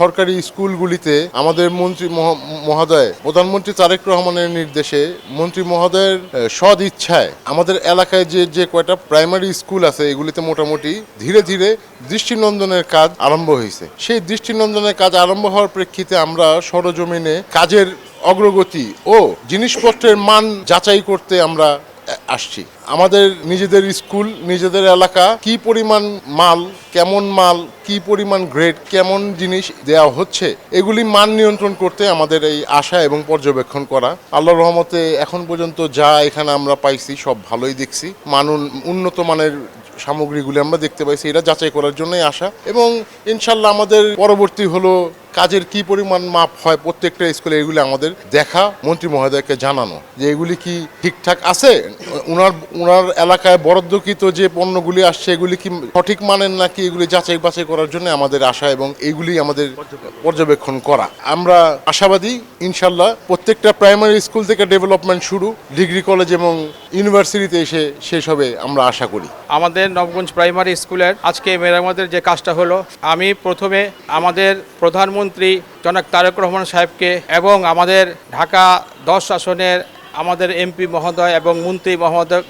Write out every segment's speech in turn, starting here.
সরকারি স্কুলগুলিতে আমাদের মন্ত্রী মহোদয় প্রধানমন্ত্রী তারেক রহমানের নির্দেশে মন্ত্রী মহোদয়ের সদ ইচ্ছায় আমাদের এলাকায় যে কয়টা প্রাইমারি স্কুল আছে এগুলিতে মোটামুটি ধীরে ধীরে দৃষ্টিনন্দনের কাজ আরম্ভ হয়েছে। সেই দৃষ্টিনন্দনের কাজ আরম্ভ হওয়ার প্রেক্ষিতে আমরা সরজমিনে কাজের অগ্রগতি ও জিনিসপত্রের মান যাচাই করতে আমরা আসছি। আমাদের নিজেদের স্কুল, নিজেদের এলাকা কি পরিমাণ মাল, কেমন মাল, কি পরিমাণ গ্রেড, কেমন জিনিস দেওয়া হচ্ছে, এগুলি মান নিয়ন্ত্রণ করতে আমাদের এই আশা এবং পর্যবেক্ষণ করা। আল্লাহর রহমতে এখন পর্যন্ত যা এখানে আমরা পাইছি সব ভালোই দেখছি। উন্নত মানের সামগ্রীগুলি আমরা দেখতে পাইছি, এটা যাচাই করার জন্যই আসা। এবং ইনশাল্লাহ আমাদের পরবর্তী হলো কাজের কি পরিমাণ মাপ হয় প্রত্যেকটা স্কুলে, এগুলি আমাদের দেখা, মন্ত্রী মহোদয়কে জানানো যে এগুলি কি ঠিকঠাক আছে, ওনার এলাকায় বরাদ্দকৃত যে পণ্যগুলি আসছে এগুলি কি সঠিক মানের নাকি, এগুলি যাচাই বাছাই করার জন্য আমাদের আশা এবং এইগুলি আমাদের পর্যবেক্ষণ করা। আমরা আশাবাদী ইনশাল্লাহ প্রত্যেকটা প্রাইমারি স্কুল থেকে ডেভেলপমেন্ট শুরু, ডিগ্রি কলেজ এবং ইউনিভার্সিটিতে এসে শেষ হবে আমরা আশা করি। আমাদের নবগঞ্জ প্রাইমারি স্কুলের আজকে মেরামতের যে কাজটা হলো, আমি প্রথমে আমাদের প্রধানমন্ত্রী জনাব তারেক রহমান সাহেবকে এবং আমাদের ঢাকা 10 আসনের আমাদের এমপি মহোদয় এবং মন্ত্রী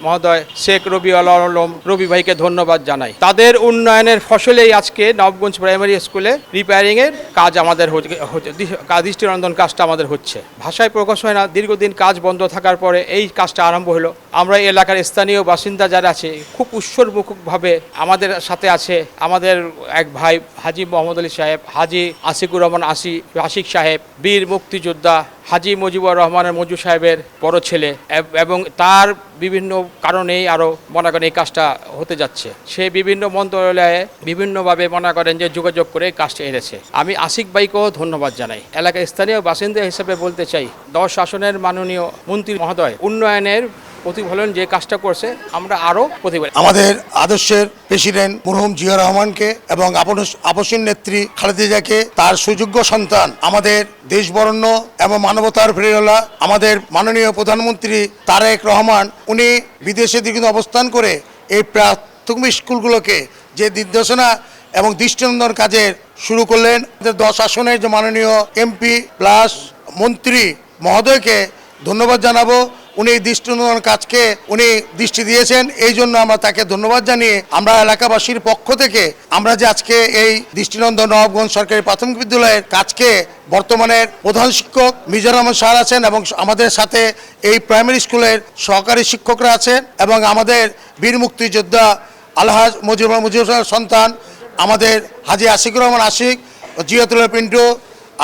মহোদয় শেখ রবিউল আলম রবি ভাইকে ধন্যবাদ জানাই। তাদের উন্নয়নের ফসলেই আজকে নবগঞ্জ প্রাইমারি স্কুলে রিপেয়ারিংয়ের কাজ আমাদের দৃষ্টিনন্দন কাজটা আমাদের হচ্ছে। ভাষায় প্রকাশ হয় না, দীর্ঘদিন কাজ বন্ধ থাকার পরে এই কাজটা আরম্ভ হলো। আমরা এলাকার স্থানীয় বাসিন্দা যারা আছে খুব উৎসর্গমুখভাবে আমাদের সাথে আছে। আমাদের এক ভাই হাজি মোহাম্মদ আলী সাহেব, হাজি আসিকুর রহমান আশিক সাহেব, বীর মুক্তিযোদ্ধা হাজি মুজিবুর রহমানের মজু সাহেবের বড় ছেলে, এবং তার বিভিন্ন কারণেই আরও মনে করেন এই কাজটা হতে যাচ্ছে। সে বিভিন্ন মন্ত্রণালয়ে বিভিন্নভাবে মনে করেন যে যোগাযোগ করে কাজটা এনেছে। আমি আশিক ভাইকেও ধন্যবাদ জানাই। এলাকার স্থানীয় বাসিন্দা হিসেবে বলতে চাই, 10 আসনের মাননীয় মন্ত্রী মহোদয় উন্নয়নের প্রতিফলন যে কাজটা করছে আমরা আরও প্রতিফলন। আমাদের আদর্শের প্রেসিডেন্ট মরহুম জিয়া রহমানকে এবং আপসীন নেত্রী খালেদা জিয়াকে, তার সুযোগ্য সন্তান আমাদের দেশবরণ্য এবং মানবতার প্রেরণা আমাদের মাননীয় প্রধানমন্ত্রী তারেক রহমান, উনি বিদেশে দীর্ঘদিন অবস্থান করে এই প্রাথমিক স্কুলগুলোকে যে নির্দেশনা এবং দৃষ্টিনন্দন কাজের শুরু করলেন। 10 আসনের যে মাননীয় এমপি প্লাস মন্ত্রী মহোদয়কে ধন্যবাদ জানাবো। উনি এই দৃষ্টিনন্দন কাজকে উনি দৃষ্টি দিয়েছেন, এই জন্য আমরা তাকে ধন্যবাদ জানিয়ে আমরা এলাকাবাসীর পক্ষ থেকে আমরা যে আজকে এই দৃষ্টিনন্দন নবাবগঞ্জ সরকারি প্রাথমিক বিদ্যালয়ের কাজকে বর্তমানের প্রধান শিক্ষক মিজানুর রহমান স্যার আছেন এবং আমাদের সাথে এই প্রাইমারি স্কুলের সহকারী শিক্ষকরা আছেন এবং আমাদের বীর মুক্তিযোদ্ধা আলহাজ মুজিবুর সন্তান আমাদের হাজি আশিকুর রহমান আশিক, জিয়াতুল্লাহ পিন্টু,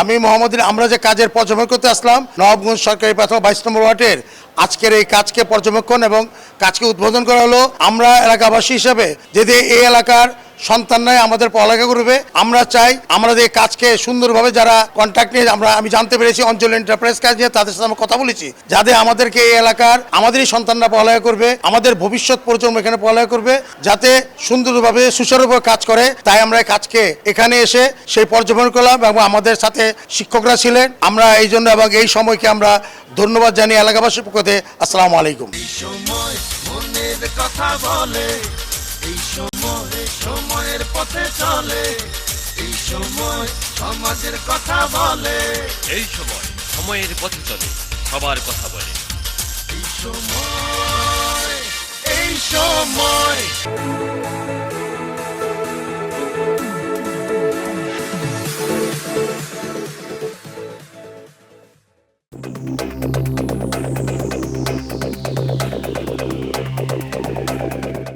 আমি মোহাম্মদ, আমরা যে কাজের পর্যবেক্ষণ করতে আসলাম নবাবগঞ্জ সরকারি প্রাথমিক 22 নম্বর ওয়ার্ডের আজকের এই কাজকে পর্যবেক্ষণ এবং কাজকে উদ্বোধন করা হলো। আমরা এলাকাবাসী হিসেবে যদি এই এলাকার সন্তানরাই আমাদের পড়ালেখা করবে, আমরা চাই আমরা এই কাজকে সুন্দরভাবে যারা কন্ট্যাক্ট নিয়ে আমি জানতে পেরেছি অঞ্চল এন্টারপ্রাইজ কাজ নিয়ে, তাদের সাথে আমরা কথা বলেছি যাতে আমাদেরকে এই এলাকার আমাদেরই সন্তানরা পড়ালেখা করবে, আমাদের ভবিষ্যৎ প্রজন্ম এখানে পড়ালেখা করবে, যাতে সুন্দরভাবে সুচারুভাবে কাজ করে। তাই আমরা এই কাজকে এখানে এসে সেই পর্যবেক্ষণ করলাম এবং আমাদের সাথে শিক্ষকরা ছিলেন। আমরা এই জন্য এবং এই সময়কে আমরা ধন্যবাদ জানিয়ে এলাকাবাসীর পক্ষ থেকে আসসালামু আলাইকুম। এই সময় সময়ের পথে চলে, এই সময় সমাজের কথা বলে, এই সময় সময়ের পথে চলে, সবার কথা বলে। এই সময়, এই সময়।